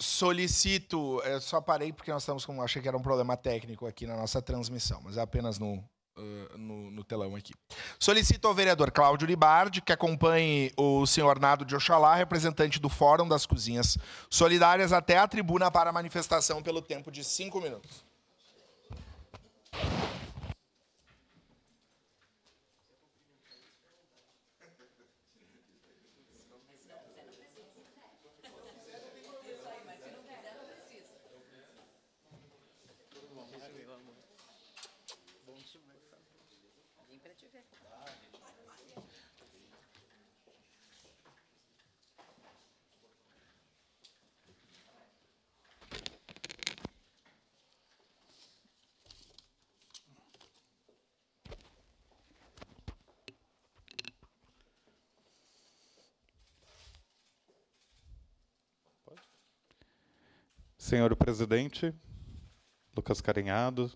Solicito, eu só parei porque nós estamos com, achei que era um problema técnico aqui na nossa transmissão, mas é apenas no telão aqui. Solicito ao vereador Cláudio Libardi que acompanhe o senhor Nado de Oxalá, representante do Fórum das Cozinhas Solidárias, até a tribuna para a manifestação pelo tempo de 5 minutos. Senhor presidente, Lucas Carinhado,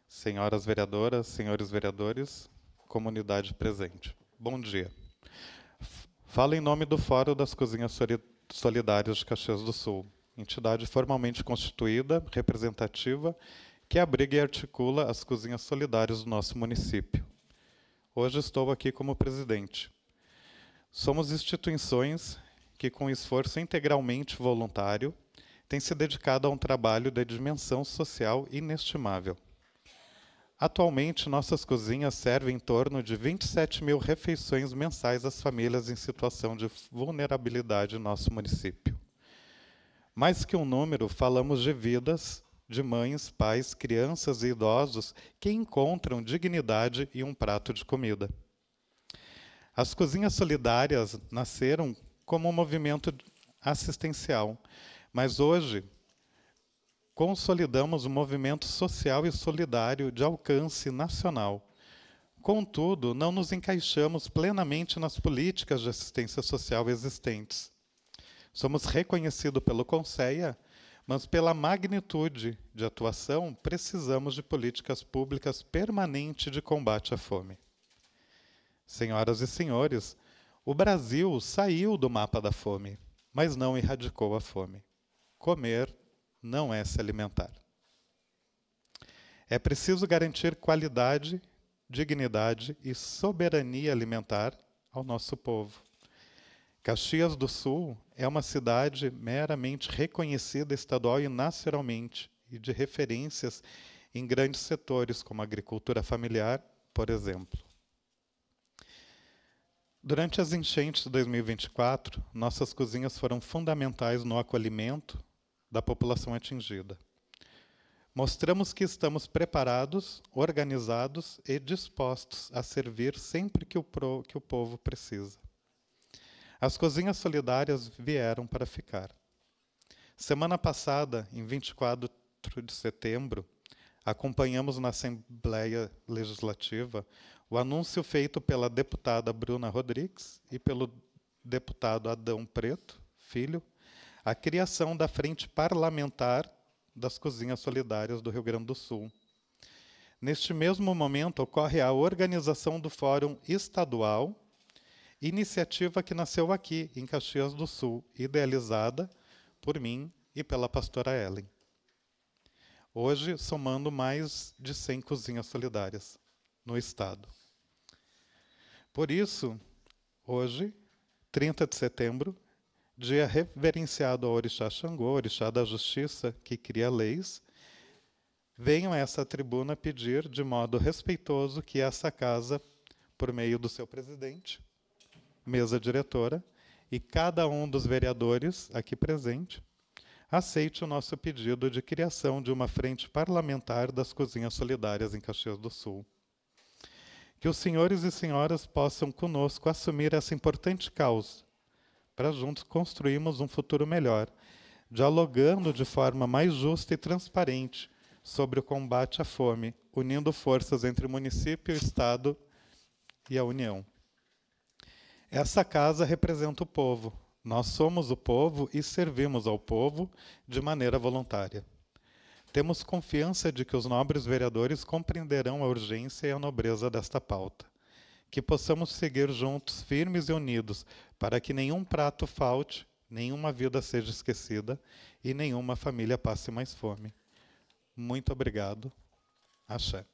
senhoras vereadoras, senhores vereadores, comunidade presente. Bom dia. Falo em nome do Fórum das Cozinhas Solidárias de Caxias do Sul, entidade formalmente constituída, representativa, que abriga e articula as cozinhas solidárias do nosso município. Hoje estou aqui como presidente. Somos instituições que, com esforço integralmente voluntário, têm se dedicado a um trabalho de dimensão social inestimável. Atualmente, nossas cozinhas servem em torno de 27 mil refeições mensais às famílias em situação de vulnerabilidade no nosso município. Mais que um número, falamos de vidas, de mães, pais, crianças e idosos que encontram dignidade e um prato de comida. As cozinhas solidárias nasceram como um movimento assistencial, mas hoje consolidamos um movimento social e solidário de alcance nacional. Contudo, não nos encaixamos plenamente nas políticas de assistência social existentes. Somos reconhecidos pelo Conceia, mas pela magnitude de atuação, precisamos de políticas públicas permanentes de combate à fome. Senhoras e senhores, o Brasil saiu do mapa da fome, mas não erradicou a fome. Comer não é se alimentar. É preciso garantir qualidade, dignidade e soberania alimentar ao nosso povo. Caxias do Sul é uma cidade meramente reconhecida estadual e nacionalmente, e de referências em grandes setores, como a agricultura familiar, por exemplo. Durante as enchentes de 2024, nossas cozinhas foram fundamentais no acolhimento da população atingida. Mostramos que estamos preparados, organizados e dispostos a servir sempre que o povo precisa. As cozinhas solidárias vieram para ficar. Semana passada, em 24 de setembro, acompanhamos na Assembleia Legislativa o anúncio feito pela deputada Bruna Rodrigues e pelo deputado Adão Preto, filho, a criação da Frente Parlamentar das Cozinhas Solidárias do Rio Grande do Sul. Neste mesmo momento, ocorre a organização do Fórum Estadual, iniciativa que nasceu aqui, em Caxias do Sul, idealizada por mim e pela pastora Ellen. Hoje, somando mais de 100 cozinhas solidárias no Estado. Por isso, hoje, 30 de setembro, dia reverenciado ao Orixá Xangô, Orixá da Justiça, que cria leis, venham a essa tribuna pedir, de modo respeitoso, que essa casa, por meio do seu presidente, mesa diretora, e cada um dos vereadores aqui presente, aceite o nosso pedido de criação de uma frente parlamentar das cozinhas solidárias em Caxias do Sul. Que os senhores e senhoras possam conosco assumir essa importante causa, para juntos construirmos um futuro melhor, dialogando de forma mais justa e transparente sobre o combate à fome, unindo forças entre o município, o Estado e a União. Essa casa representa o povo. Nós somos o povo e servimos ao povo de maneira voluntária. Temos confiança de que os nobres vereadores compreenderão a urgência e a nobreza desta pauta. Que possamos seguir juntos, firmes e unidos, para que nenhum prato falte nenhuma vida seja esquecida e nenhuma família passe mais fome. Muito obrigado. Axé.